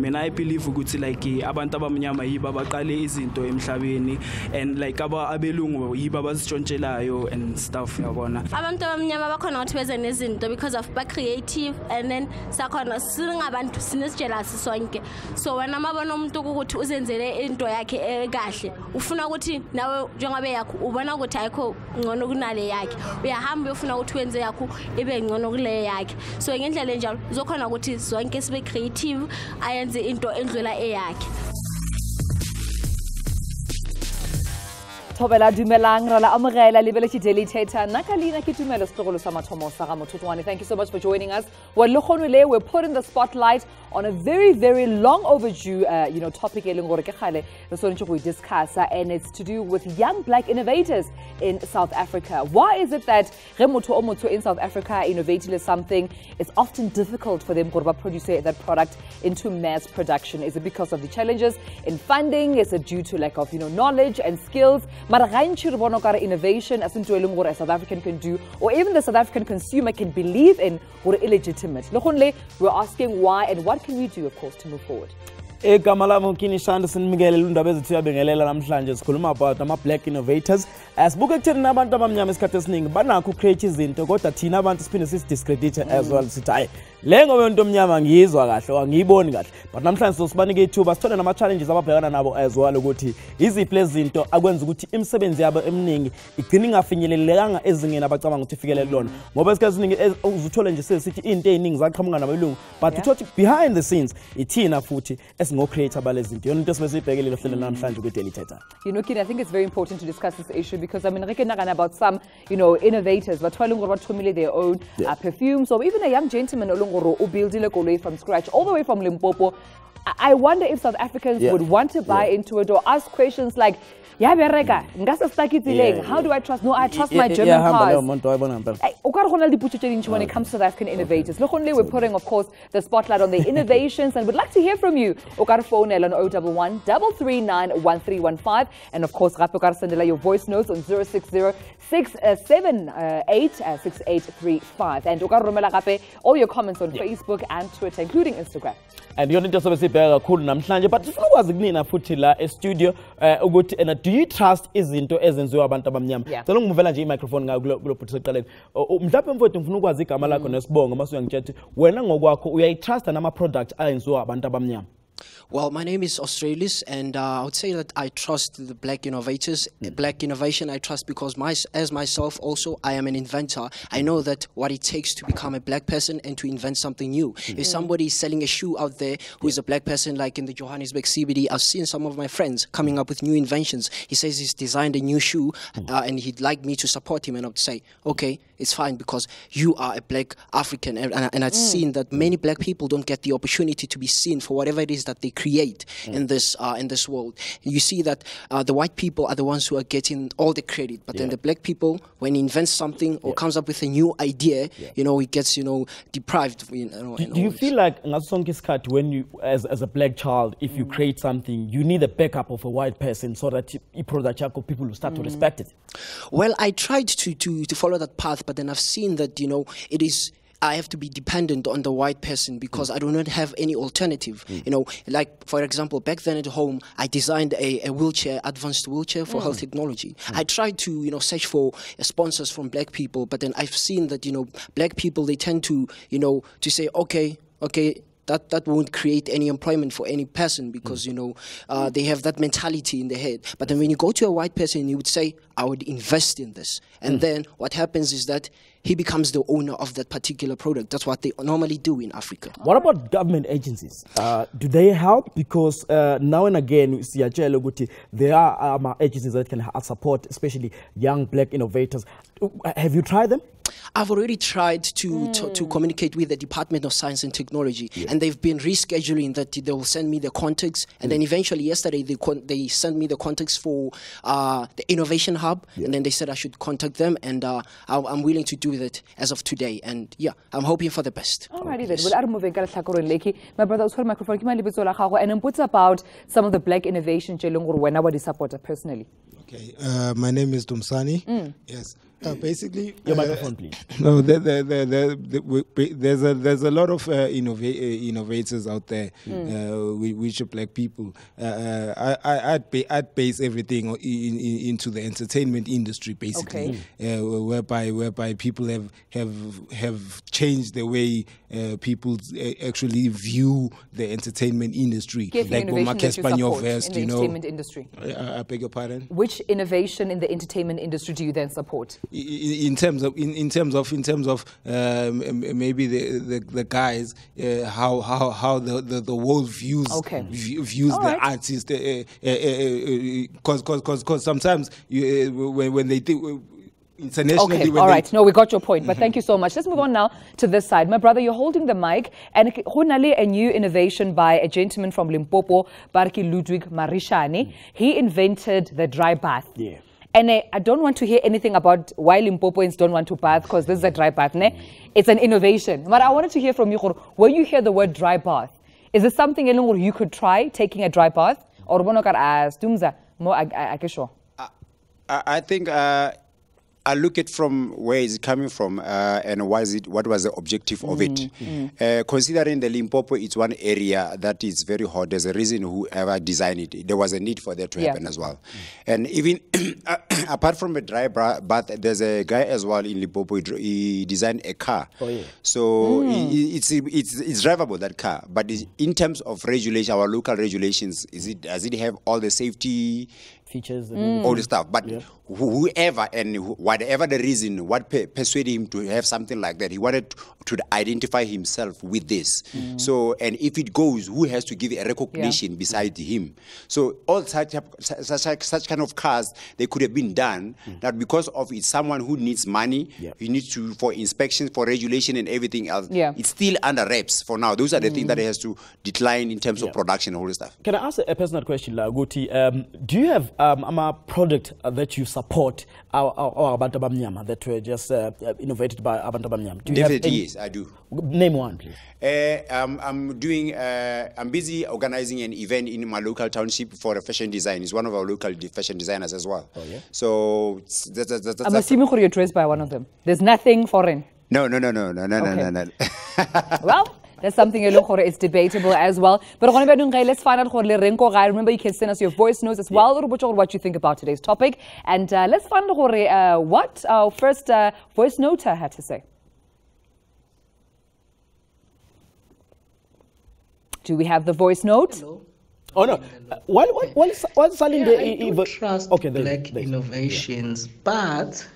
mina I believe ukuthi like abantu abamnyama yiba baqale izinto emhlabeni and like abelungu yiba bazitshontselayo and stuff yabona. Abantu abamnyama bakhona ukuthi beze nezinto because of ba creative and then sakhona singabantu sinesjealous sonke. So wena mabona umuntu ukuthi uzenzele into yakhe ekahle ufuna ukuthi nawe njengoba yakho ubona ukuthi ayikho ngcono kunale yakhe uyahamba uyofuna ukuthi wenze yakho ibe ngcono kule yakhe. So ngendlela enjalo uzokhona ukuthi sonke sibe creative ayenze into endlula eyakhe. Thobela dumelang ra la amogela lebeletse daily Thetha nakalina ke Tumelo setlogolo sa mathomo sa ga Mothotoane. Thank you so much for joining us. We're putting the spotlight on a very, very long overdue topic we discuss, and it's to do with young black innovators in South Africa. Why is it that in South Africa innovating something, it's often difficult for them to produce that product into mass production? Is it because of the challenges in funding? Is it due to lack of knowledge and skills? Innovation as South African can do, or even the South African consumer can believe in, or illegitimate. We're asking why and what can we do, of course, to move forward. Kini, Shandu, about black innovators. As Buka Naban Tabam Yamis Banako creates into got a Tina Van Spinus discredited as well. Sitai. Lengo Dom Yamang is or Gibon got. But sometimes those Banigate too, but still challenges about Planabo as well. Goti. Easy pleasant to Agons Guti M7 Zaba Mning, Ikining a Finil is in Abatamang to figure alone. Mobile casting is challenges city in daynings are coming on a balloon. But to touch behind the scenes, it's in a footy as no creator balance. You just must be able to daily Thetha. Kini, I think it's very important to discuss this issue because I mean, about some, innovators, but their own perfumes, or even a young gentleman who built from scratch, all the way from Limpopo. I wonder if South Africans would want to buy into it or ask questions like, how do I trust? No, I trust my German cars. When it comes to South African innovators, we're putting, of course, the spotlight on the innovations, and would like to hear from you. Phone on 011 339 1315, and of course, send your voice notes on 060 678 6835, and all your comments on Facebook and Twitter, including Instagram. And you're not just cool namhlanje, but if was a studio, do you trust is into ezenziwa abantu abamnyama? Tolo ngivela nje microphone nga put mhlawumbe mfowethu ngifuna ukwazi igama lakho nesibongo mase uyangitshela wena ngokwakho uyayitrust nama product ayenziwa abantu abamnyama. Well, my name is Australis, and I would say that I trust the black innovators. Black innovation I trust because as myself also, I am an inventor. I know that what it takes to become a black person and to invent something new. If somebody is selling a shoe out there who is a black person, like in the Johannesburg CBD, I've seen some of my friends coming up with new inventions. He says he's designed a new shoe and he'd like me to support him, and I would say, okay, it's fine because you are a black African, and I've seen that many black people don't get the opportunity to be seen for whatever it is that they create in this world. You see that the white people are the ones who are getting all the credit, but then the black people, when he invents something or comes up with a new idea, he gets deprived. Do you feel like when you as a black child, if you create something, you need a backup of a white person so that people will start to respect it? Well, I tried to follow that path, but then I've seen that it is. I have to be dependent on the white person because I do not have any alternative. Like for example, back then at home, I designed a wheelchair, advanced wheelchair for health technology. I tried to search for sponsors from black people, but then I've seen that black people, they tend to to say okay. That won't create any employment for any person because, they have that mentality in their head. But then when you go to a white person, you would say, I would invest in this. And then what happens is that he becomes the owner of that particular product. That's what they normally do in Africa. What about government agencies? Do they help? Because now and again, there are agencies that can support, especially young black innovators. Have you tried them? I've already tried to communicate with the Department of Science and Technology, and they've been rescheduling that they will send me the contacts, and then eventually yesterday they sent me the contacts for the Innovation Hub, and then they said I should contact them, and I'm willing to do that as of today, and I'm hoping for the best. Alrighty then, my brother was holding microphone, and what's about some of the black innovations when I would support personally? Okay, my name is Mzansi. Yes. Basically, Your microphone, please. No, there's a lot of innovators out there, which are black people. I'd base everything into the entertainment industry, basically, whereby people have changed the way people actually view the entertainment industry. Like Marcus Panyovest, in the entertainment industry. I beg your pardon. Which innovation in the entertainment industry do you then support? In terms of maybe the guys, how the world views the artist, because sometimes when they think internationally. Okay, all right. No, we got your point, but thank you so much. Let's move on now to this side. My brother, you're holding the mic, and a new innovation by a gentleman from Limpopo, Barki Ludwig Marishani. He invented the dry bath. Yeah. And I don't want to hear anything about why Limpopoans don't want to bath, because this is a dry bath. It's an innovation. But I wanted to hear from you, when you hear the word dry bath, is it something you could try, taking a dry bath? Or I think I look at from where it's coming from and what was the objective of it. Considering the Limpopo, it's one area that is very hot. There's a reason whoever designed it. There was a need for that to happen as well. And even apart from a dry bath, there's a guy as well in Limpopo. He designed a car. So it's drivable, that car. But in terms of regulation, our local regulations, does it have all the safety features, all the stuff? But whoever and whatever the reason, what persuaded him to have something like that, he wanted to identify himself with this. So, and if it goes, who has to give a recognition beside him? So all such kind of cars, they could have been done, that because of it's someone who needs money, he needs to, for inspection, for regulation and everything else, it's still under wraps for now. Those are the things that has to decline in terms of production and all this stuff. Can I ask a personal question, Laguti? Do you have a product that you support our Abantu Bamnyama that were just innovated by Abantu Bamnyama? Definitely, yes, I do. Name one, please. I'm busy organizing an event in my local township for a fashion design. It's one of our local fashion designers as well. So that's I'm assuming you're dressed by one of them. There's nothing foreign. No. Well, that's something is debatable as well. But let's find out. Remember, you can send us your voice notes as well, or what you think about today's topic. And let's find out what our first voice noter had to say. Do we have the voice note? Hello. Oh no! While selling I do trust black innovations, but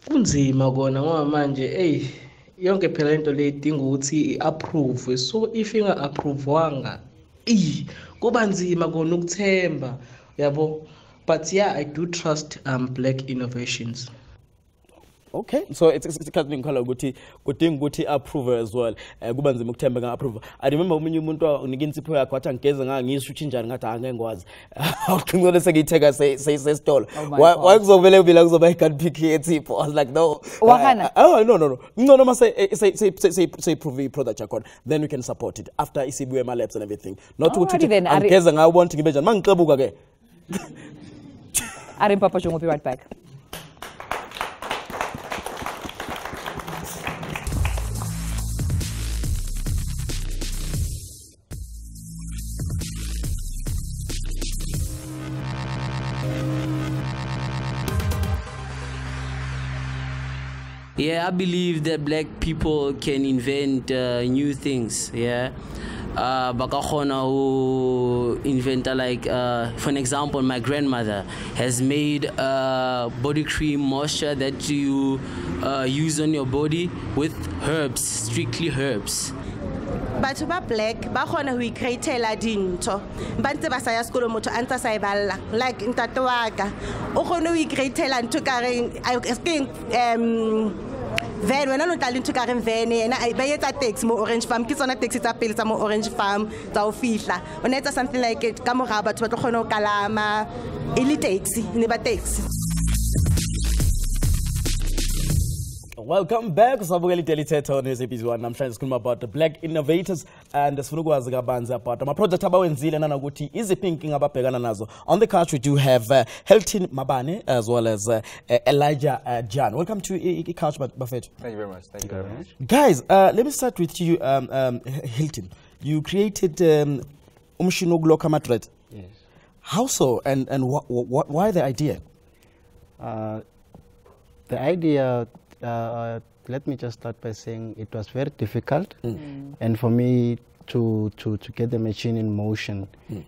kunzima kona ngoba manje yonke phela into le idinga ukuthi i-approve. So if inga-approvewanga kuba nzima kona ukuthemba, yabo. But yeah, I do trust black innovations. Okay, so it's Kathleen Kala Guti approve as well. Kuba nzima ukuthemba nga approve. I remember umunye umuntu unika insipho yakhe wathi angigeze ngisho uthinjani ngathi angengwazi. Awuqinqole sekuyitheka sesitolo. Why kuzovele ubila kuzoba igun pick insipho? I was like no. No. No say prove product yakho. Then we can support it after isibuye ma labs and everything. Not ukuthi angigeze ngawubona ukuthi ngibe njani. Mangixebuka ke. Arim Papa, we'll be right back. Yeah, I believe that black people can invent new things. Yeah, Bakachona who invent like, for an example, my grandmother has made body cream moisture that you use on your body with herbs, strictly herbs. Batho ba black ba khona ho ikreitela dintho ba ntse ba sa ya sekolo motho anta sa iballa like ntate wa ka o khona ho ikreitela ntho ka reng van wena no tla ntho ka reng van yena ba yetsa taxi mo Orange Farm ke tsona taxi tsa pele tsa mo Orange Farm tsa o fihla o netsa something like it ka mora batho ba tlo khona ho kalama ile taxi ne ba taxi. Welcome back. Sabukeli Thetha on SABC 1. I'm trying to speak about the Black Innovators and the sifuna kabanzi about my project abawenzile nana ukuthi iziphi inkinga ababhekana nazo. On the couch we do have Helton Mabane as well as Elijah Jan. Welcome to Couch Buffet. Thank you very much. Thank you very much. Guys, let me start with you, Hilton. You created umshini wokuloka amadred. Yes. How so, and why the idea? The idea, let me just start by saying it was very difficult, and for me to get the machine in motion,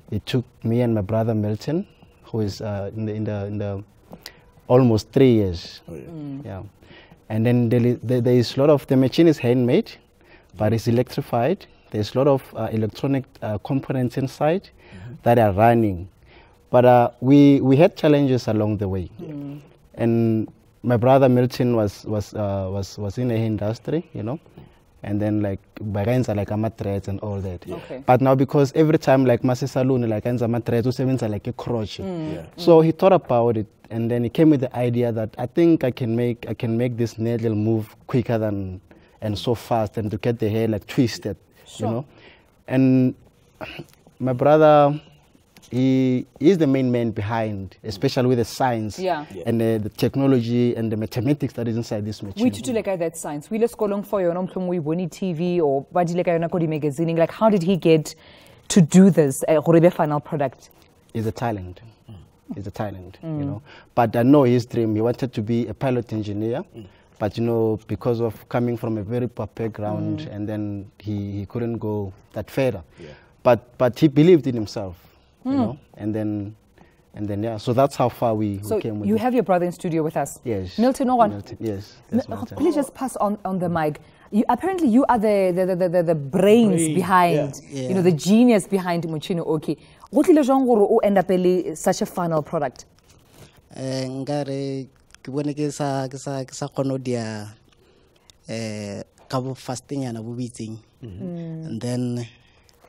it took me and my brother Milton, who is in the almost 3 years. Oh, yeah. Yeah, and then there is a lot of the machine is handmade, but it's electrified. There's a lot of electronic components inside that are running, but we had challenges along the way, and my brother Milton was in the industry, you know, and then like bagenza like amathreads and all that. Okay. But now because every time like Masi Salon like enza amathreads usebenza like a crochet. So he thought about it, and then he came with the idea that I think I can make this needle move quicker than and so fast, and to get the hair like twisted, you know. And my brother, he is the main man behind, especially with the science and the technology and the mathematics that is inside this machine. We do like that science. We let's go along for your Boni TV or Badi like magazine. Like, how did he get to do this? Final product. He's a talent. He's a talent, you know. But I know his dream. He wanted to be a pilot engineer. But you know, because of coming from a very poor background, and then he couldn't go that further. But he believed in himself. You know, and then yeah, so that's how far we came with you have your brother in studio with us. Yes. Milton Owen. Milton, yes. Milton. Please just pass on the mic. Apparently you are the brains behind, you know, the genius behind Muchino Oki. What is the end up such a final product? Ngare kibone ke sa kono dia kabo fasting yana bubiting. And then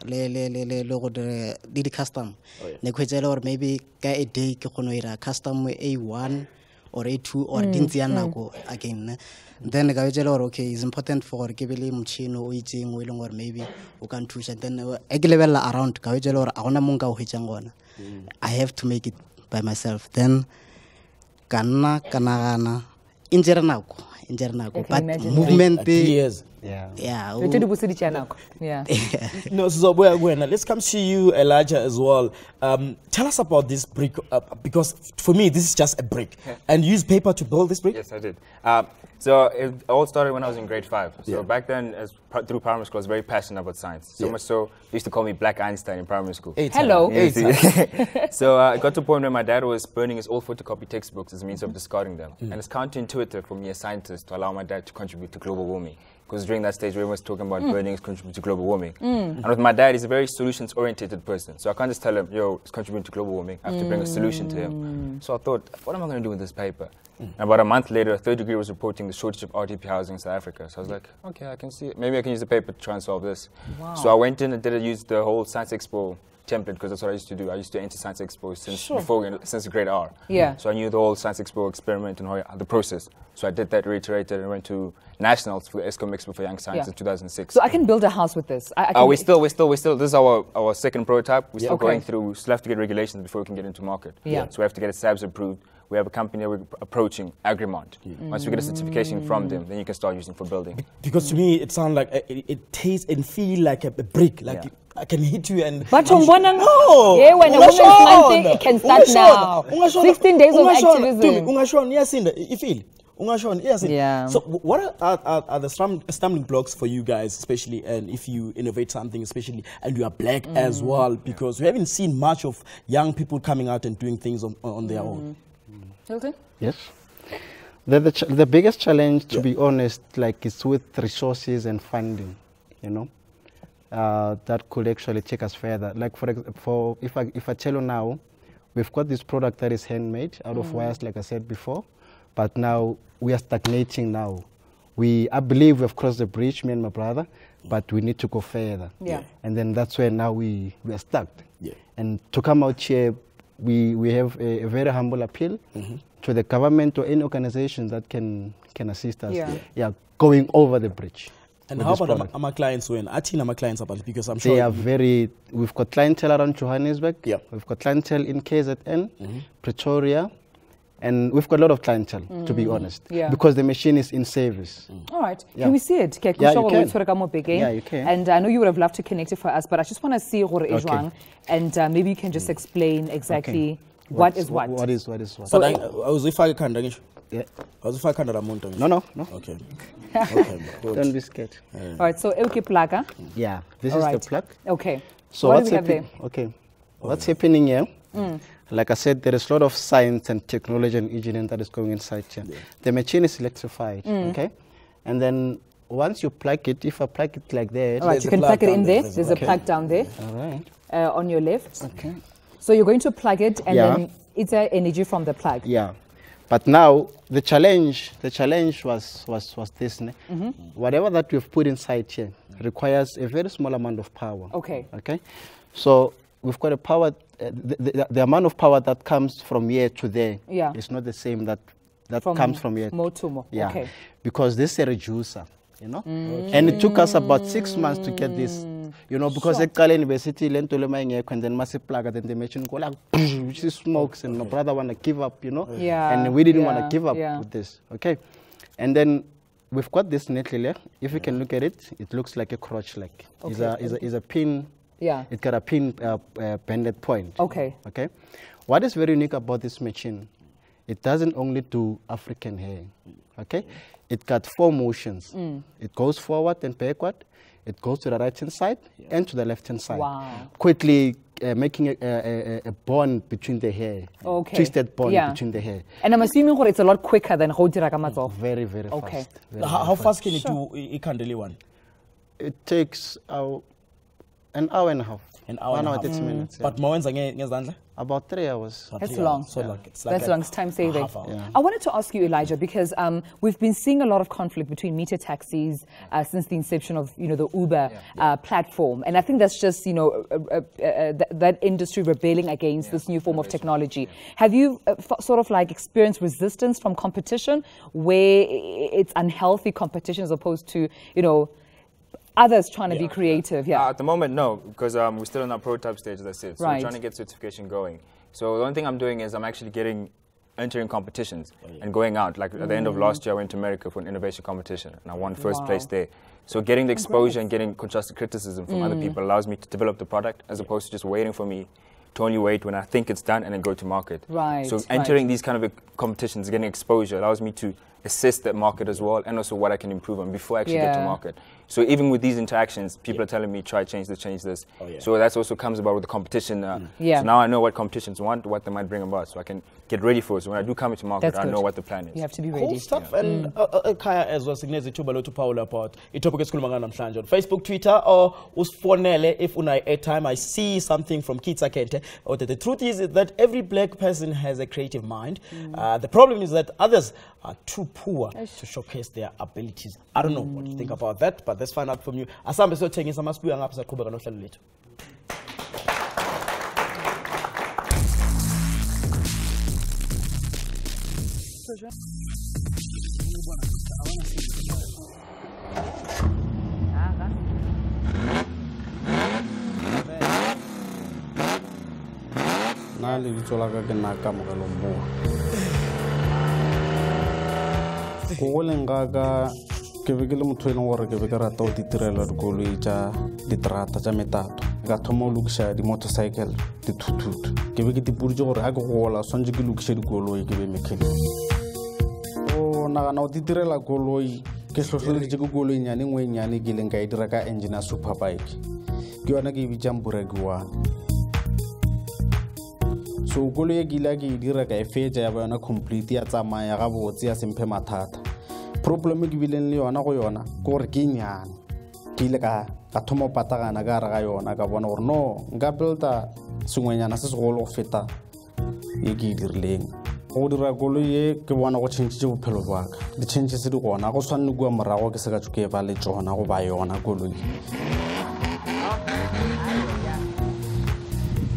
le go di custom ne khwetsela or maybe ka a day ke gono ira custom A1 or A2 or dintsi ya nako again. Then ga wetsela or okay, it's important for ke bele motšhino o itseng o ileng or maybe o can thush. Then e ke lebella around ga wetsela or a gona monka o hetsang gona, I have to make it by myself. Then kana injera nako but movement years. Yeah. No, so let's come to you, Elijah, as well. Tell us about this brick, because for me, this is just a brick. And you used paper to build this brick? Yes, I did. So it all started when I was in grade 5. So back then, through primary school, I was very passionate about science. So much so, they used to call me Black Einstein in primary school. Hello. So I got to a point where my dad was burning his old photocopy textbooks as a means of discarding them. And it's counterintuitive for me, a scientist, to allow my dad to contribute to global warming. Because during that stage, everyone was talking about burning is contributing to global warming. And with my dad, he's a very solutions-oriented person. So I can't just tell him, yo, it's contributing to global warming. I have to bring a solution to him. So I thought, what am I going to do with this paper? And about a month later, a third degree was reporting the shortage of RTP housing in South Africa. So I was like, okay, I can see it. Maybe I can use the paper to try and solve this. Wow. So I went in and use the whole Science Expo template, because that's what I used to do. I used to enter Science Expo since grade R. Yeah. So I knew the whole Science Expo experiment and the process. So I did that, reiterated, and went to nationals for the ESCOM Expo for Young Science in 2006. So I can build a house with this. We still. This is our second prototype. We're still going through. We still have to get regulations before we can get into market. Yeah. So we have to get it SABC approved. We have a company that we're approaching, Agrimont. Once we get a certification from them, then you can start using for building. Because to me, it sounds like it tastes and feel like a brick. Like I can hit you and. But no. Yeah, when a woman's month, it can start now. 16 days of activism. Yeah. So what are the stumbling blocks for you guys, especially, and if you innovate something, especially, and you are Black as well, because we haven't seen much of young people coming out and doing things on their own. Hilton? Yes. The biggest challenge, to be honest, like, is with resources and funding, you know, that could actually take us further. Like if I tell you now, we've got this product that is handmade out of wires, like I said before, but now we are stagnating now. I believe we've crossed the bridge, me and my brother, but we need to go further. Yeah. And then that's where now we are stuck. Yeah. And to come out here, we have a very humble appeal to the government or any organizations that can assist us. Going over the bridge. And how about our clients when? Our clients about because I'm sure they are very. We've got clientele around Johannesburg. We've got clientele in KZN, Pretoria, and we've got a lot of clientele. To be honest, because the machine is in service. All right, can we see it? Yeah, you can. Yeah, you can. And I know you would have loved to connect it for us, but I just want to see and maybe you can just explain exactly what is what. What is what? So I was if I can. No. Okay. Don't be scared. All right, so plug. Yeah, this is the plug. Okay. So what's happening? Okay. What's happening here? Like I said, there is a lot of science and technology and engineering that is going inside here. The machine is electrified, okay? And then once you plug it, if I plug it like that... All right, you can plug it in there. There's a plug down there. All right. On your left. Okay. So you're going to plug it and then it's energy from the plug. Yeah. But now the challenge was this. Whatever that we've put inside here requires a very small amount of power. Okay. Okay. So we've got a power. The amount of power that comes from here to there is not the same that comes from here. More to more. Yeah. Okay. Because this is a reducer, you know, and it took us about 6 months to get this. You know, because at Kala University, and then massive plug, then the machine go like, which smokes, and my brother want to give up, you know, and we didn't want to give up with this, okay. And then we've got this netley. If you can look at it, it looks like a crotch, like is a pin. Yeah. It got a pin bended point. Okay. Okay. What is very unique about this machine? It doesn't only do African hair. Okay. It got 4 motions. It goes forward and backward. It goes to the right-hand side and to the left-hand side. Wow. Quickly making a bond between the hair. Okay. Twisted bond between the hair. And I'm assuming it's a lot quicker than Hodiragamazo. Very, very fast. Okay. How fast can you do a candle one? It takes an hour and a half. An hour and a half. 30 minutes. But about 3 hours. That's long. So like That's long. It's time saving. Yeah. I wanted to ask you, Elijah, because we've been seeing a lot of conflict between meter taxis since the inception of the Uber platform, and I think that's just that industry rebelling against this new form of technology. Have you sort of like experienced resistance from competition, where it's unhealthy competition as opposed to others trying to be creative? At the moment, no, because we're still in our prototype stage, as I said. So we're trying to get certification going. So the only thing I'm doing is I'm actually entering competitions and going out. Like at the end of last year, I went to America for an innovation competition, and I won first place there. So getting the exposure and getting constructive criticism from other people allows me to develop the product, as opposed to just waiting for me to only wait when I think it's done and then go to market. So entering these kind of competitions, getting exposure, allows me to assess that market as well, and also what I can improve on before I actually get to market. So even with these interactions, people are telling me, try change this. So that also comes about with the competition. So now I know what competitions want, what they might bring about, so I can get ready for it. So when I do come into market, I know what the plan is. You have to be ready. Cool stuff. And Kaya as well, signeze Tumelo to Paula about itopic esikhuluma namhlanje on Facebook, Twitter, or usifonele if unai airtime. I see something from Kitsa Kente. The truth is that every black person has a creative mind. The problem is that others are too poor to showcase their abilities. I don't know what you think about that, but let's find out from you. Asambe so thengisa masibuya ngapha saqhubeka nohlelo lethu. Nali ditsola ka naka mogelo mo. Go lenga ke be ke le motho ene gore ke be ke rata go ditirela dikoloi tša diterata tša metato ka thoma o lokiša di-motorcycle dithuthuthu ke be ke dipoditše gore a ke gola swantse ke lokiša dikoloi ke be mechanic o nagana go ditirela koloi ke hlohleleditše ke koloi nyane ngwe nyane ke leng ka e dira ka engine ya superbike ke yona ke e bitšang buraki one so koloi e ke ile ke e dira ka e fetša ya ba yona complete ya tsamaya gabotse ya semphe mathata problem ke bileng le yona go yona gore ke nyane ke ile ka thoma patagana ka re ga yona ka bona gore no nka builda sengwenyana se segolo go feta e ke dirileng go dira koloi e ke bona go change bophelo baka di change se di gona go swanne kua morago ke se ka tšhuke ba le tsona go ba yona koloi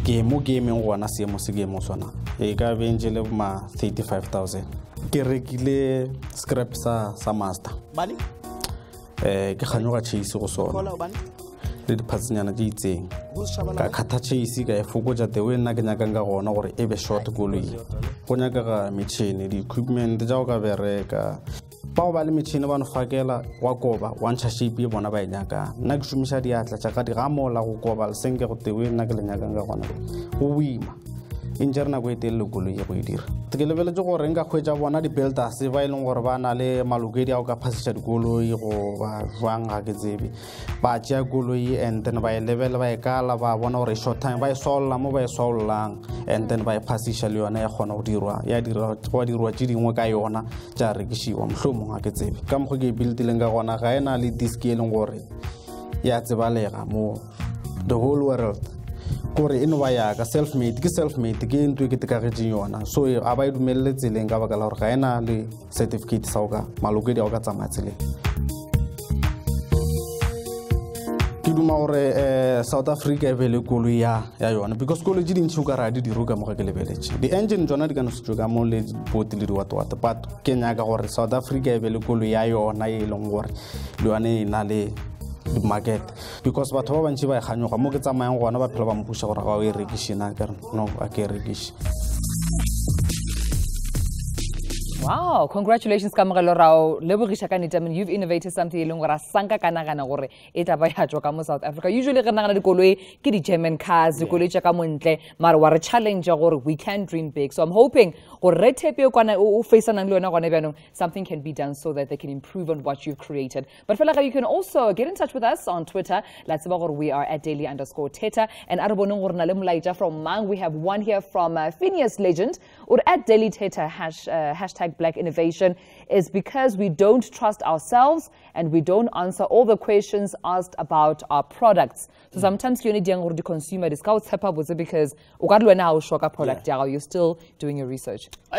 ke mo ke emeng gona seemo se ke emo swana e ka benjele ma 35,000 ke rekile scrap sa master bani ke kganyoga chase go sona le diphatsinyana di itseng ka khatha chase ka e fokotsa the way nna ke nyakang ka gona gore e be short koloi go nyaka ga metšhini di-equipment ja go ka bereka bao ba le metšhini ba no fakela wa koba wa ntšha shape e bona ba e nyakang nna ke šomiša diatla tša ka di gamola go koba lesenke go the way nna ke le nyakang ka gona go boima intse re nako e telele koloi ya go e dira ke lebeletse gore nka kgwetsa bona di-builders ba e leng gore ba na le malokedi a go ka phasiša dikoloi go ba jwang ga ke tsebe ba tšea koloi and then ba e lebele ba e kala ba bona gore short time ba e swalola mo ba e swalolang and then ba e phasiša le yona ya kgona go dirwa go dirwa tše dingwe ka yona tša rekišiwa mohlomong ga ke tsebe ka mokgwa ke e buildileng ka gona ga e na le disk e leng gore ya tsebalega mo the whole world gore e no ba yaka self-made ke ntho e ke tekagetseng yona so a ba e dumelele tseleng ka baka la gore ga e na le certificate sa go ka malokedi a go ka tsamaya tseleng ke duma gore South Africa e be le koloi ya yona because koloi tse dintšhi o ka ra di diro ka moga ke lebeletse di-engine tsona di ka no setso ka mo le boti le diwatwata but ke nyaka gore South Africa e be le koloi ya yona e leng gore le yone e na le market because batho ba bantši ba e kganyoga mo ke tsamayang gona ba phela ba mpuša gore ga o e rekiše na kere no a ke e rekiše. Wow, congratulations Kamogelo Rao. Lebogisha ka nnete. I mean, you've innovated something eleng gore a sanka ka nagana gore e tla ba ya tswa ka mo South Africa. Usually re nagana dikoloi ke di German cars, dikoloi tša ka montle, mara wa re challenge gore we can dream big. So I'm hoping gore red tape yo kwana o faceanang le yona gone bjanong something can be done so that they can improve on what you've created. But fela you can also get in touch with us on Twitter. La tseba gore we are at @daily_Thetha and a re boneng gore na le molaetša from mang. We have one here from Phineas Legend or @dailythetha hashtag Black Innovation is because we don't trust ourselves and we don't answer all the questions asked about our products. So sometimes you need the consumer is because product you're still doing your research. Now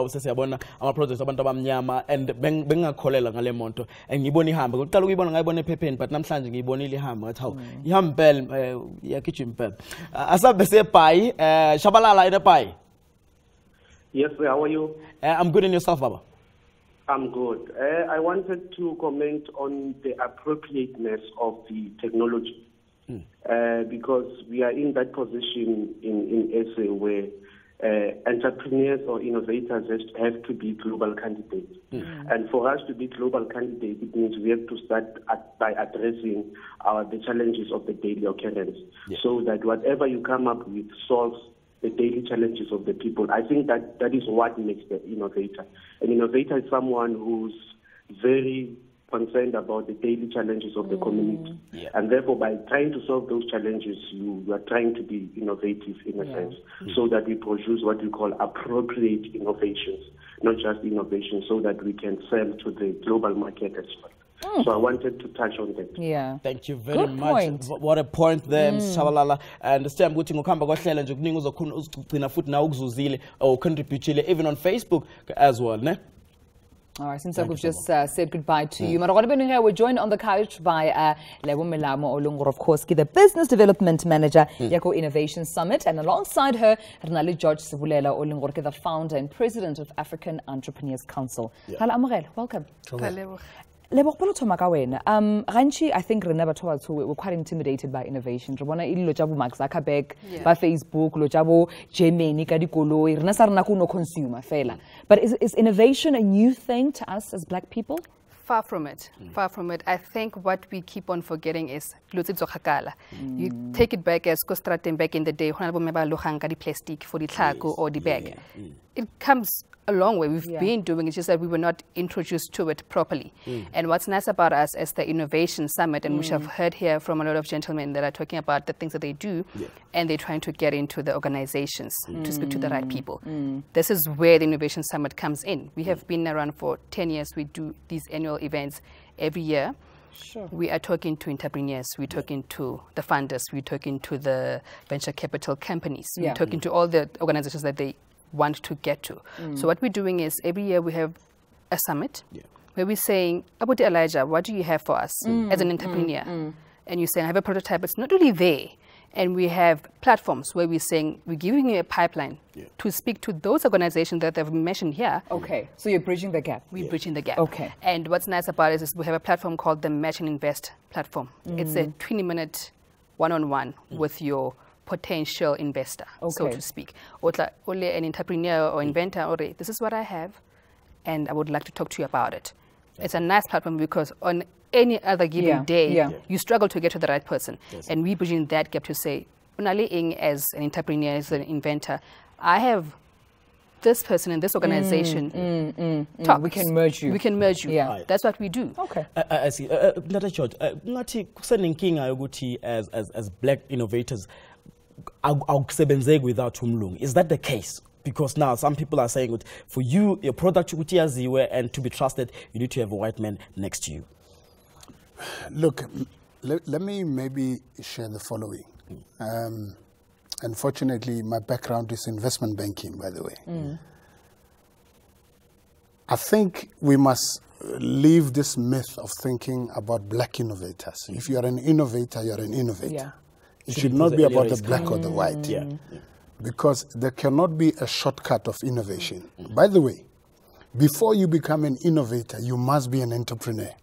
sesiyabona ama projects abantu abamnyama and bengakholela ngale monto ngiyibona ihamba kuqala ukuyibona ngayibona ephepheni but namhlanje ngiyibonile ihamba ngathi hawu ihamba impela yakhithi impela asabe sebhayi shabalala ina bhayi. Yes, sir. How are you? I'm good, and yourself, Baba? I'm good. I wanted to comment on the appropriateness of the technology because we are in that position in SA where entrepreneurs or innovators have to be global candidates. And for us to be global candidates, it means we have to start by addressing the challenges of the daily occurrence so that whatever you come up with solves the daily challenges of the people. I think that is what makes the innovator. An innovator is someone who's very concerned about the daily challenges of the community. And therefore, by trying to solve those challenges, you are trying to be innovative in a sense, so that we produce what we call appropriate innovations, not just innovations, so that we can sell to the global market as well. So I wanted to touch on that. Yeah. Thank you very much. What a point there, Shabalala. And the time ukuthi ngokuhamba kwahlelo nje kuningi uzokhona uzigcina futhi na ukuzuzile or contribute even on Facebook as well, ne? All right, since we've just said goodbye to you, we're joined on the couch by Lebo Melamo Olungor, of course, the Business Development Manager, Yako Innovation Summit, and alongside her, Renali George Sibulela Olungor, the founder and president of African Entrepreneurs Council. Hello, Amorel, welcome. Ranchi, I think we're quite intimidated by innovation. Mark Zuckerberg, by Facebook, consumer. But is innovation a new thing to us as Black people? Far from it. Far from it. I think what we keep on forgetting is you take it back as back in the day, plastic for the taco or the bag. It comes a long way. We've been doing it, just that we were not introduced to it properly. And what's nice about us as the Innovation Summit, and which I've heard here from a lot of gentlemen that are talking about the things that they do, and they're trying to get into the organizations to speak to the right people. This is where the Innovation Summit comes in. We have been around for 10 years. We do these annual events every year. We are talking to entrepreneurs, we're talking to the funders, we're talking to the venture capital companies, we're talking to all the organizations that they want to get to. So what we're doing is every year we have a summit where we're saying, Abuti Elijah, what do you have for us as an entrepreneur? And you're saying, I have a prototype, it's not really there. And we have platforms where we're saying we're giving you a pipeline to speak to those organizations that I've mentioned here. Okay, so you're bridging the gap. We're bridging the gap. Okay. And what's nice about it is we have a platform called the Match and Invest platform. It's a 20-minute one-on-one with your potential investor, so to speak. Only an entrepreneur or inventor, or this is what I have, and I would like to talk to you about it. It's a nice platform because on any other given day, you struggle to get to the right person. And we bridging that gap to say, Unali as an entrepreneur, as an inventor, I have this person in this organization. Talk. We can merge you. We can merge you. Yeah. That's what we do. Okay. I see. Not a short. Ngathi kusenenkinga yokuthi as black innovators awukusebenzeki without umlungu. Is that the case? Because now some people are saying that for you, your product ukuthi yaziwe and to be trusted, you need to have a white man next to you. Look, let me maybe share the following. Unfortunately, my background is investment banking, by the way. I think we must leave this myth of thinking about black innovators. If you're an innovator, you're an innovator. It should not be about the black or the white. Because there cannot be a shortcut of innovation. By the way, before you become an innovator, you must be an entrepreneur.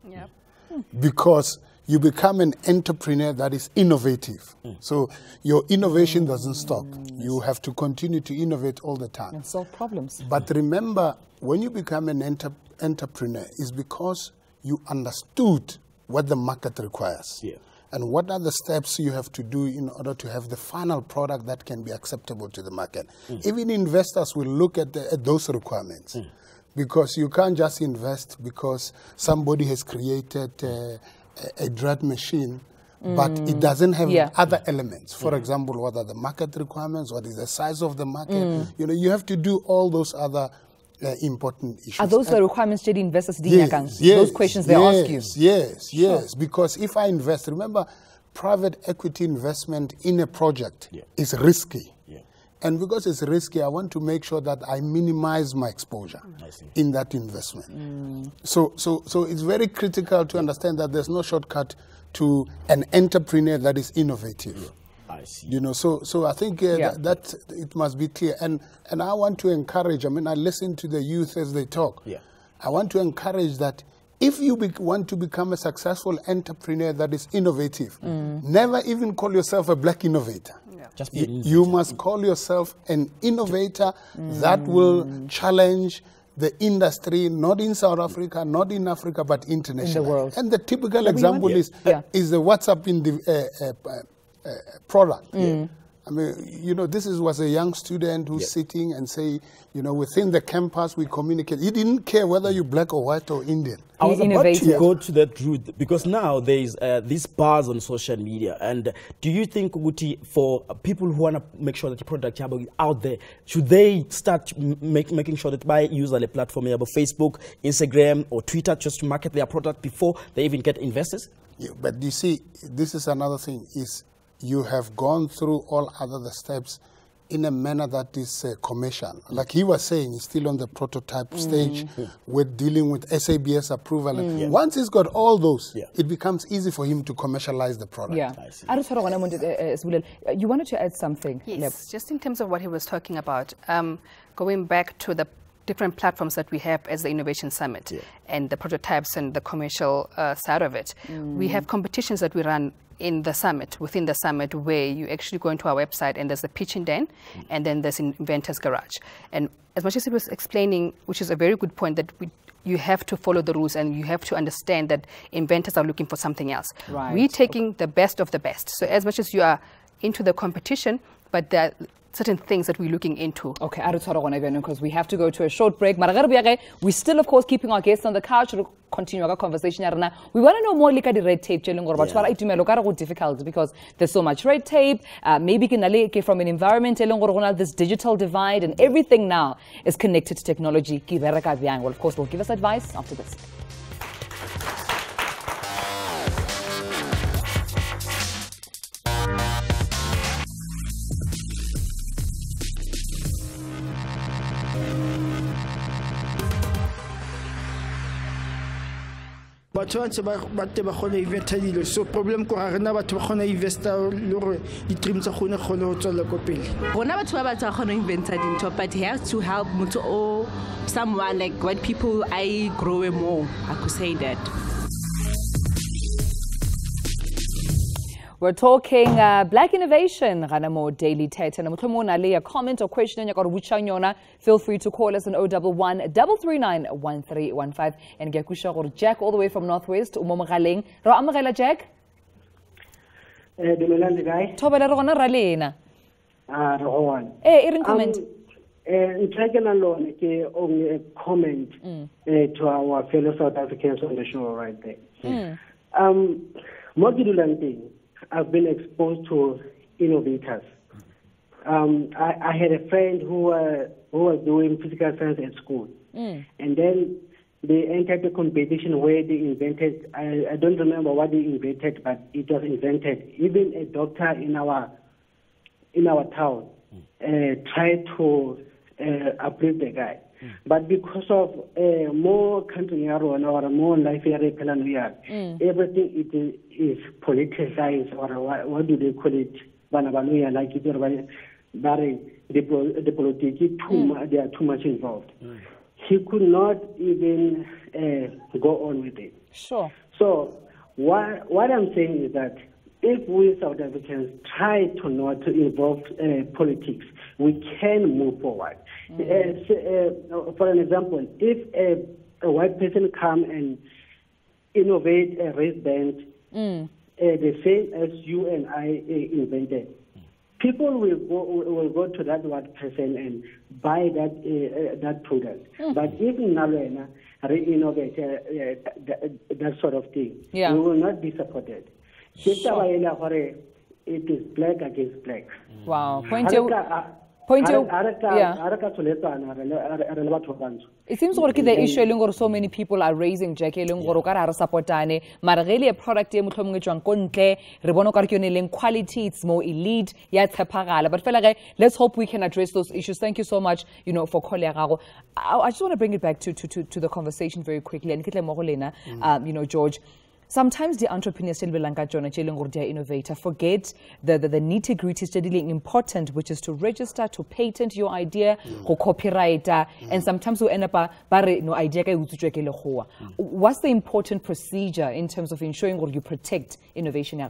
Because you become an entrepreneur that is innovative. So your innovation doesn't stop. You have to continue to innovate all the time. And solve problems. But remember, when you become an entrepreneur, it's because you understood what the market requires. And what are the steps you have to do in order to have the final product that can be acceptable to the market. Even investors will look at those requirements. Because you can't just invest because somebody has created a dread machine, but it doesn't have other elements. For example, what are the market requirements? What is the size of the market? You know, you have to do all those other important issues. Are those the requirements JD investors those questions they ask you? Yes. Because if I invest, remember, private equity investment in a project is risky. And because it's risky, I want to make sure that I minimize my exposure in that investment. So it's very critical to understand that there's no shortcut to an entrepreneur that is innovative. I see. You know, so I think that it must be clear. And I want to encourage, I mean, I listen to the youth as they talk. I want to encourage that if you want to become a successful entrepreneur that is innovative, never even call yourself a black innovator. Just be you must call yourself an innovator that will challenge the industry, not in South Africa, not in Africa, but internationally. In the world. And the typical example is the WhatsApp in the product. I mean, you know, this was a young student who's sitting and say, you know, within the campus we communicate. He didn't care whether you're black or white or Indian. I was about to go to that route because now there is these bars on social media. And do you think, Uguti, for people who want to make sure that the product is out there, should they start making sure that by using a platform, about Facebook, Instagram, or Twitter, just to market their product before they even get investors? But you see, this is another thing, is you have gone through all other steps in a manner that is commercial. Like he was saying, he's still on the prototype stage. We're dealing with SABC approval. And once he's got all those, it becomes easy for him to commercialize the product. You wanted to add something. Yes, just in terms of what he was talking about, going back to the different platforms that we have as the Innovation Summit and the prototypes and the commercial side of it. We have competitions that we run in the summit, within the summit, where you actually go into our website and there's the pitching den and then there's Inventors Garage. And as much as he was explaining, which is a very good point, that you have to follow the rules and you have to understand that inventors are looking for something else. We're taking the best of the best. So as much as you are into the competition, but there are certain things that we're looking into. Okay, because we have to go to a short break. We're still, of course, keeping our guests on the couch to continue our conversation. We want to know more about the red tape. Difficult because there's so much red tape. Maybe from an environment, this digital divide, and everything now is connected to technology. Well, of course, we'll give us advice after this. batho ba ntse ba kgona investa dilo so problem ko ga rena batho ba kgona investa le gore di-dream tsa gone kgone go tswela ko pele rona batho ba batho ba kgona inventa dintho but he has to help motho o someone like white people I grow more I could say that. We're talking black innovation. Ganamo Daily Thetha. Na a comment or question feel free to call us on 011 339 1315 and get kusha Jack all the way from Northwest. Umomogaleng. Ro amogela Jack. Dumelang guy. Thobela re gona ra lena. Ro on. Irin comment. Ntlhake na lone ke only a comment to our fellow South Africans on the show right there. Mo ke dulang teng I've been exposed to innovators. I had a friend who was doing physical science at school. And then they entered a competition where they invented, I don't remember what they invented, but it was invented. Even a doctor in our town tried to approve the guy. But because of more country or more life everything it is politicized, or what do they call it? Like it, the politics they are too much involved. He could not even go on with it. Sure. So what I'm saying is that if we South Africans try to not to involve politics, we can move forward. For an example, if a white person come and innovate a wristband, the same as you and I invented, people will go to that white person and buy that product. But if Nalena re-innovate that sort of thing, we will not be supported. Sure. It is black against black. Wow. It seems like the issue so many people are raising Jack supportane really a product quality, it's more elite, but let's hope we can address those issues. Thank you so much, for calling. I just want to bring it back to the conversation very quickly. And George, sometimes the entrepreneurs innovator forget the nitty-gritty steadily important, which is to register, to patent your idea, to copyright, and sometimes we end up no idea. What's the important procedure in terms of ensuring you protect innovation?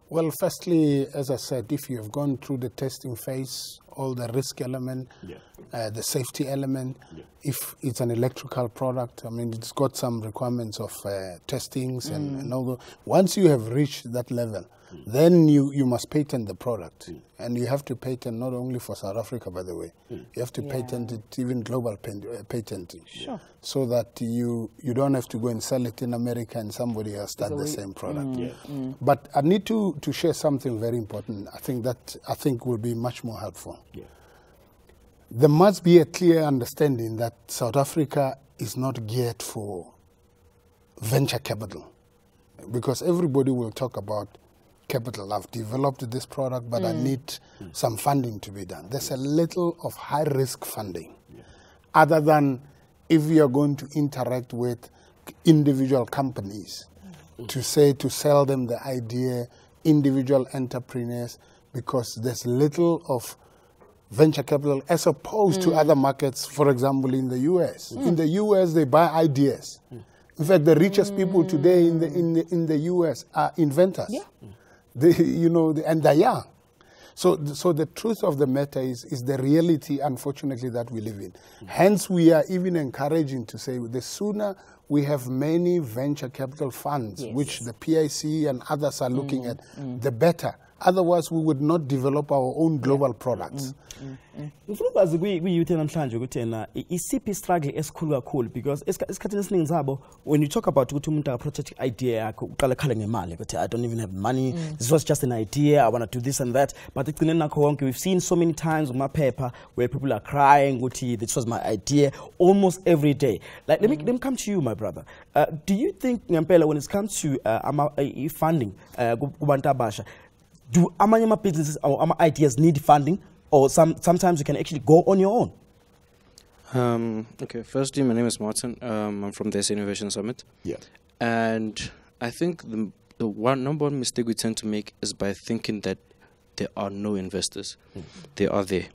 Well, firstly, as I said, if you have gone through the testing phase, all the risk element, the safety element, if it's an electrical product, I mean, it's got some requirements of testings and all that. Once you have reached that level, then you must patent the product. And you have to patent not only for South Africa, by the way. You have to patent it, even global patenting. Sure. So that you don't have to go and sell it in America and somebody else start the same product. But I need to share something very important. I think will be much more helpful. There must be a clear understanding that South Africa is not geared for venture capital, because everybody will talk about capital. I've developed this product, but I need some funding to be done. There's a little of high-risk funding, other than if we are going to interact with individual companies to sell them the idea, individual entrepreneurs, because there's little of venture capital as opposed to other markets, for example, in the U.S. In the U.S., they buy ideas. In fact, the richest people today in the U.S. are inventors. And they're young. So the truth of the matter is the reality, unfortunately, that we live in. Hence, we are even encouraging to say the sooner we have many venture capital funds, which the PIC and others are looking at, the better. Otherwise, we would not develop our own global products. Ufulukazi kwi-youth namhlanje ukuthi yena isiphi struggle esikhulu kakhulu, because esikhathini esiningi zabo when you talk about ukuthi umuntu akaprotect idea yakhe uqala ekhale ngemali ukuthi I don't even have money, this was just an idea, I want to do this and that, but ekugcineni nakho konke we've seen so many times kumaphepha where people are crying ukuthi this was my idea almost every day. Like let me come to you, my brother. Do you think ngempela when it comes to funding kubantu abasha, do amanye businesses or ideas need funding, or sometimes you can actually go on your own? Okay, firstly, my name is Martin. I'm from the SA Innovation Summit. And I think the number one mistake we tend to make is by thinking that there are no investors. They are there.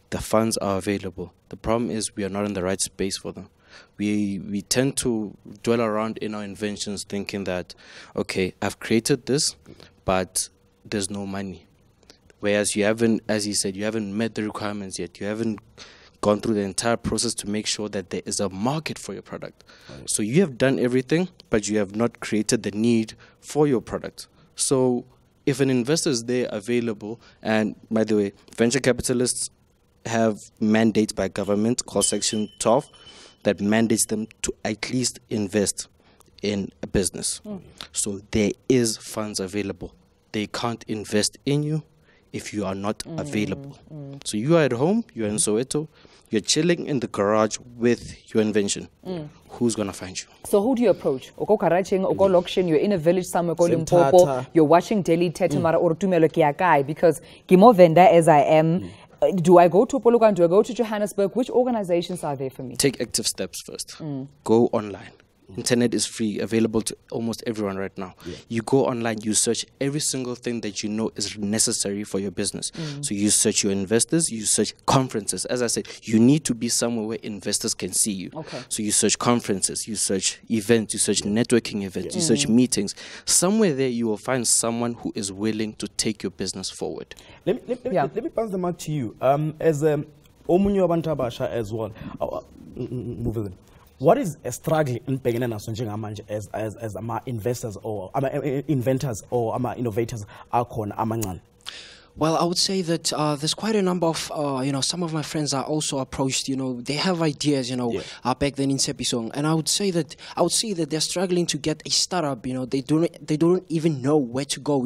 The funds are available. The problem is we are not in the right space for them. We tend to dwell around in our inventions thinking that, okay, I've created this, but there's no money. Whereas you haven't, as he said, you haven't met the requirements yet. You haven't gone through the entire process to make sure that there is a market for your product. Right. So you have done everything, but you have not created the need for your product. So if an investor is there available, and by the way, venture capitalists have mandates by government called Section 12 that mandates them to at least invest in a business. So there is funds available. They can't invest in you if you are not available. So you are at home, you're in Soweto, you're chilling in the garage with your invention. Who's going to find you? So who do you approach? Oko Karaching, Oko Lokshin, you're in a village somewhere called Limpopo, you're watching Daily Thetha Mara or Tumelo Kiakai, because Kimo vendor as I am, do I go to Polokwane? Do I go to Johannesburg? Which organizations are there for me? Take active steps first. Go online. Internet is free, available to almost everyone right now. You go online, you search every single thing that you know is necessary for your business. So you search your investors, you search conferences. As I said, you need to be somewhere where investors can see you. So you search conferences, you search events, you search networking events, you search meetings. Somewhere there you will find someone who is willing to take your business forward. Let me pass the mic to you. As Omunyo Abantabasha as well. Move on. What is a struggling in Pegana as investors or inventors or innovators are called Amangan? Well, I would say that there's quite a number of, some of my friends are also approached, they have ideas, back then in Sepisong. And I would say that they're struggling to get a startup, they don't even know where to go,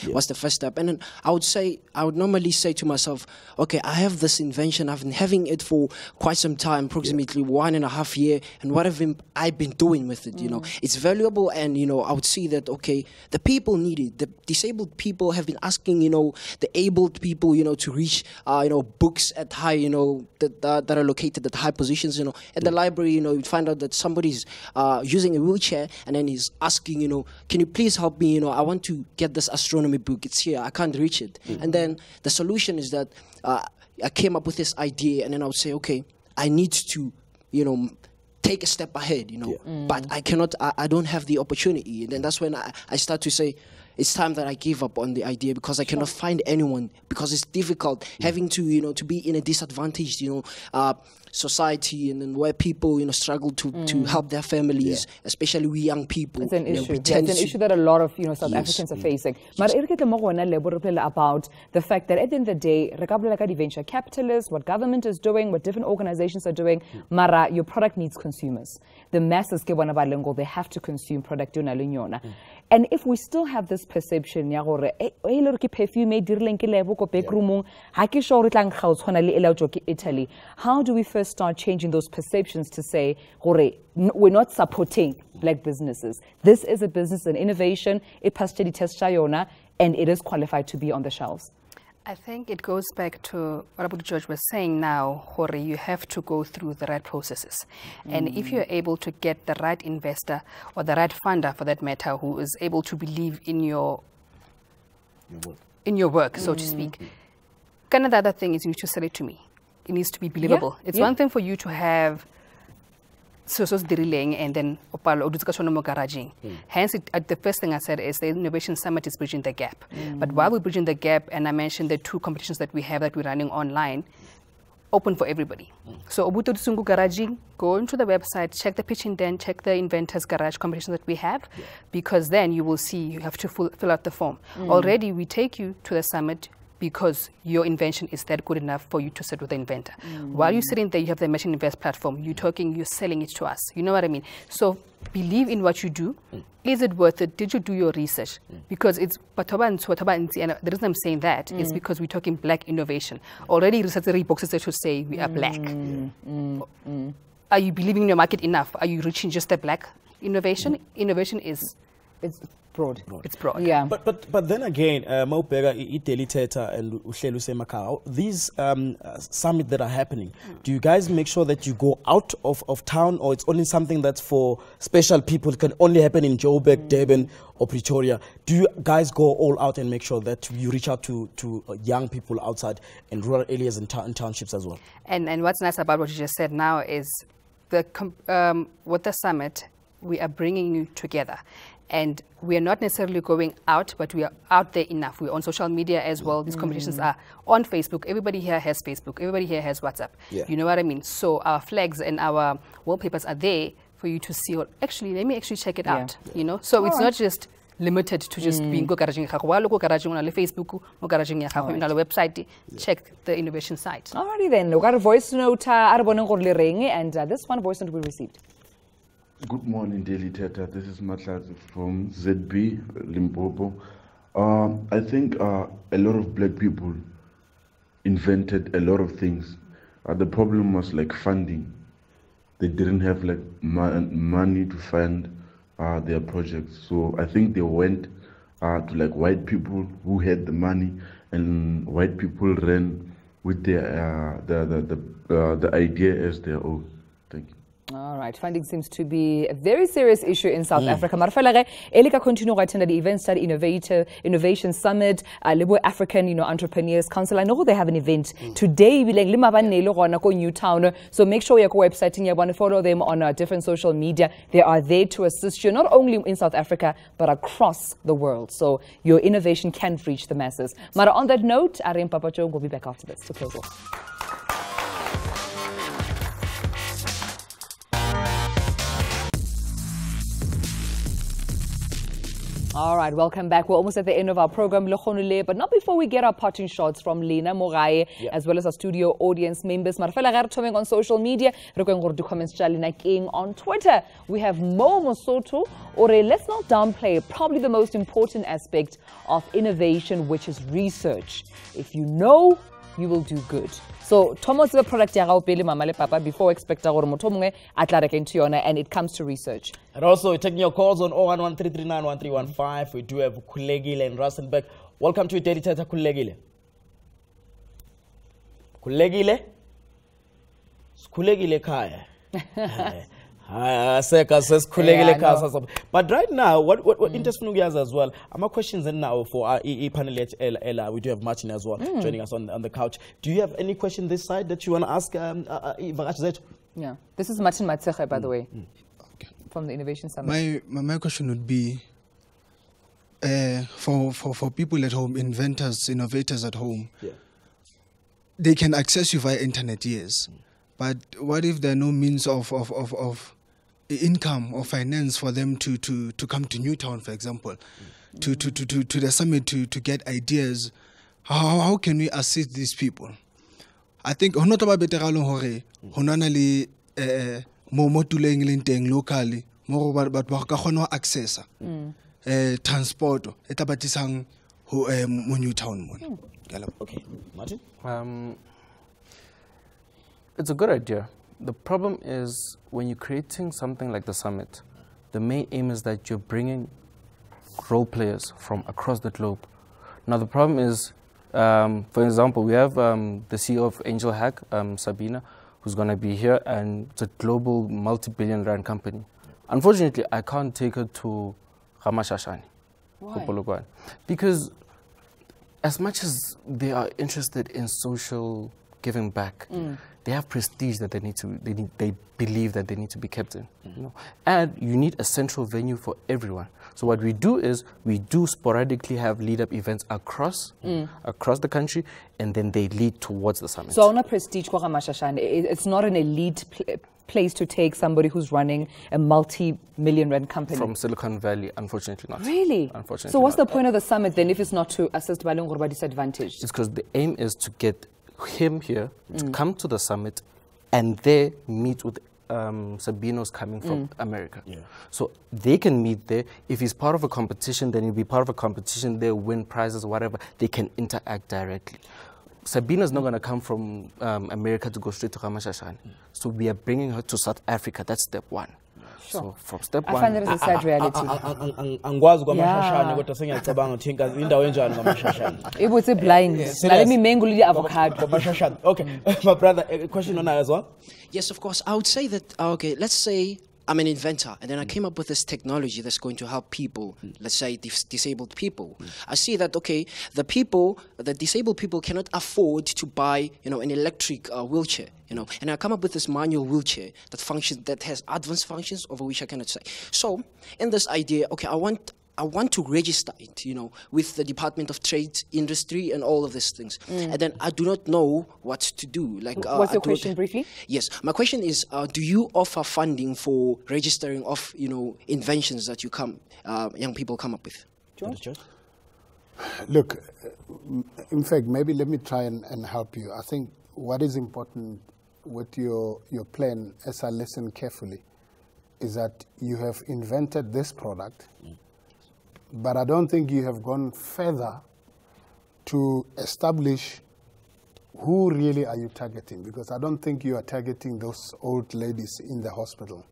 what's the first step. And then I would normally say to myself, okay, I have this invention, I've been having it for quite some time, approximately 1.5 years, and what have I been doing with it, It's valuable, and, I would see that, okay, the people need it. The disabled people have been asking, the enabled people, to reach, books at high, that are located at high positions, At the library, you find out that somebody's using a wheelchair, and then he's asking, can you please help me? I want to get this astronomy book. It's here. I can't reach it. And then the solution is that I came up with this idea, and then I would say, okay, I need to, take a step ahead, but I cannot, I don't have the opportunity. And then that's when I start to say, it's time that I give up on the idea, because I cannot find anyone, because it's difficult having to, to be in a disadvantaged, society, and then where people, struggle to help their families, especially we young people. It's an issue. It's an issue that a lot of, South Africans are facing. But about the fact that at the end of the day, the venture capitalists, what government is doing, what different organizations are doing, Mara, your product needs consumers. The masses, they have to consume product. And if we still have this perception, Italy, how do we first start changing those perceptions to say, we're not supporting black businesses. This is a business, an innovation, and it is qualified to be on the shelves. I think it goes back to what Abu George was saying now, you have to go through the right processes. And if you're able to get the right investor or the right funder, for that matter, who is able to believe in your work, so to speak. Kind of the other thing is you need to sell it to me. It needs to be believable. It's one thing for you to have and then garaging. Hence, the first thing I said is the Innovation Summit is bridging the gap. But while we're bridging the gap, and I mentioned the 2 competitions that we have that we're running online, open for everybody. So Obuto Tsungu Garaging, go into the website, check the pitching den, check the Inventors Garage competition that we have, because then you will see you have to fill out the form. Already, we take you to the summit because your invention is that good enough for you to sit with the inventor. While you're sitting there, you have the Machine Invest platform. You're selling it to us. You know what I mean? So believe in what you do. Is it worth it? Did you do your research? Because it's and the reason I'm saying that is because we're talking black innovation. Already research boxes that should say we are black. Are you believing in your market enough? Are you reaching just the black innovation? Innovation is It's broad. It's broad. Yeah. But then again, Maupega, Iteli Thetha and Uhlelu Semakao, these summits that are happening, do you guys make sure that you go out of town, or it's only something that's for special people? It can only happen in Joburg, Durban, or Pretoria. Do you guys go all out and make sure that you reach out to young people outside in rural areas and townships as well? And what's nice about what you just said now is with the summit, we are bringing you together. And we are not necessarily going out, but we are out there enough. We're on social media as well. These competitions are on Facebook. Everybody here has Facebook. Everybody here has WhatsApp. Yeah. You know what I mean? So our flags and our wallpapers are there for you to see. Actually, let me actually check it out. You know, so it's not just limited to just being go garaging on Facebook, go garaging on the website. Check the innovation site. Alrighty then, we got a voice note and this one voice note we received. Good morning, Daily Thetha. This is Mzansi from ZB, Limpopo. I think a lot of black people invented a lot of things. The problem was like funding. They didn't have like money to fund their projects. So I think they went to like white people who had the money, and white people ran with their the idea as their own. Thank you. All right, funding seems to be a very serious issue in South Africa. Marfelage, Elika continue to attend the event study Innovation Summit, Libo African, Entrepreneurs Council. I know they have an event today. Newtown. So make sure you go website and you want to follow them on different social media. They are there to assist you, not only in South Africa, but across the world. So your innovation can reach the masses. Mara, on that note, Ariam Papacho will be back after this to close off. All right, welcome back. We're almost at the end of our program, but not before we get our parting shots from Lena Morae, as well as our studio audience members. On social media, on Twitter. We have Mo Mosoto, or let's not downplay probably the most important aspect of innovation, which is research. If you know, you will do good. So, Thomas the product mama le papa before expect and it comes to research. And also, we're taking your calls on 011-339-1315. We do have Kulegile and Rustenbeck. Welcome to Daily Thetha, Kulegile. Kulegile Kaya. But right now, what interesting as well, my questions now for our panel Ella, we do have Martin as well joining us on the couch. Do you have any question this side that you want to ask Yeah, this is Martin Matseche, by the way, from the Innovation Summit. My question would be for people at home, inventors, innovators at home, they can access you via internet, yes. But what if there are no means of income or finance for them to come to Newtown, for example, to the summit to get ideas? How can we assist these people? I think not about better hore honana le mo tuleng le teng locally mo but ba ka kgona access transport e tabatisang ho mo Newtown mo. Okay, Martin. It's a good idea. The problem is when you're creating something like the summit, the main aim is that you're bringing role players from across the globe. Now the problem is, for example, we have the CEO of Angel Hack, Sabina, who's going to be here, and it's a global multi-billion rand company. Unfortunately, I can't take her to Ramashashani. Why? Because as much as they are interested in social giving back, they have prestige that they believe that they need to be kept in. You know? And you need a central venue for everyone. So what we do is we do sporadically have lead-up events across the country, and then they lead towards the summit. So on a prestige, it's not an elite place to take somebody who's running a multi-million rand company. From Silicon Valley, unfortunately not. Really? Unfortunately. So what's the point of the summit then if it's not to assist Balung by disadvantage? It's because the aim is to get him here to come to the summit and there meet with Sabino's coming from America. So they can meet there. If he's part of a competition, then he'll be part of a competition there, win prizes, whatever. They can interact directly. Sabina's not going to come from America to go straight to Ramashashani. So we are bringing her to South Africa. That's step one. So from step I one, find that as a sad reality. Angwazi kwamashashane kodwa sengiyacabanga ukuthi inkazi indawo enjani kwamashashane. It was a blind. Let me mango the avocado. Kwamashashane. Okay, my brother, a question on that as well? Yes, of course. I would say that, okay, let's say I'm an inventor, and then I came up with this technology that's going to help people, let's say disabled people. I see that, okay, the disabled people cannot afford to buy, an electric wheelchair, and I come up with this manual wheelchair that has advanced functions over which I cannot say. So, in this idea, okay, I want to register it, with the Department of Trade, Industry, and all of these things. And then I do not know what to do. Like, what's your question briefly? Yes, my question is: do you offer funding for registering of, inventions that young people come up with? George? Look, in fact, maybe let me try and help you. I think what is important with your plan, as I listen carefully, is that you have invented this product. But I don't think you have gone further to establish who really are you targeting, because I don't think you are targeting those old ladies in the hospital.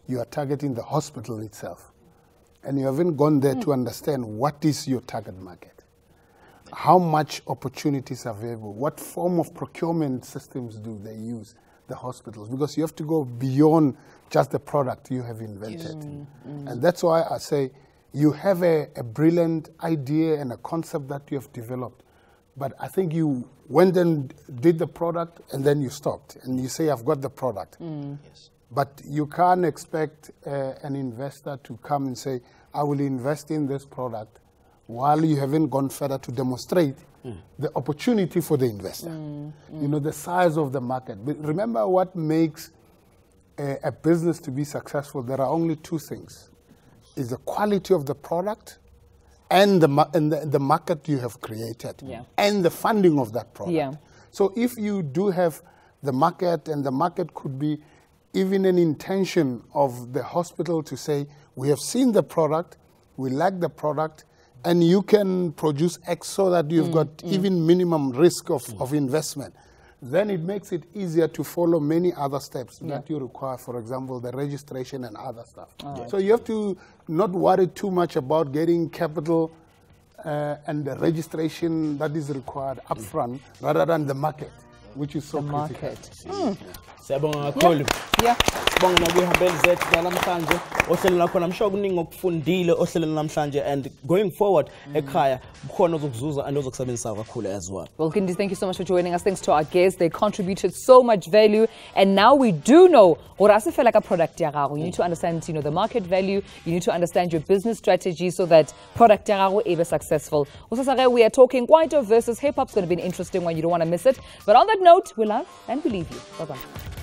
You are targeting the hospital itself. And you haven't gone there to understand what is your target market. How much opportunities are available? What form of procurement systems do they use, the hospitals? Because you have to go beyond just the product you have invented. And that's why I say, you have a brilliant idea and a concept that you have developed, but I think you went and did the product and then you stopped and you say, I've got the product. Yes. But you can't expect an investor to come and say, I will invest in this product while you haven't gone further to demonstrate the opportunity for the investor. The size of the market. But remember what makes a business to be successful. There are only two things. Is the quality of the product and the market you have created and the funding of that product. So if you do have the market, and the market could be even an intention of the hospital to say, we have seen the product, we like the product, and you can produce X so that you've got even minimum risk of investment. Then it makes it easier to follow many other steps that you require, for example, the registration and other stuff. So you have to not worry too much about getting capital and the registration that is required upfront, rather than the market, which is so critical. Siyabonga kakhulu. Sibonga nokuhambela zethu namhlanje ohlelo lakho namsho kuningi okufundile ohlelo namhlanje, and going forward ekhaya bukhona ozokuzuza and ozokusebenzisa kakhulu as well. Well, Kindi, thank you so much for joining us. Thanks to our guests. They contributed so much value, and now we do know what I feel like a product ya gago. You need to understand, the market value. You need to understand your business strategy so that product ya gago is successful. Also, we are talking Kwaito versus hip hop. It's going to be an interesting one. You don't want to miss it. But on that note, we love and we leave you. Bye-bye.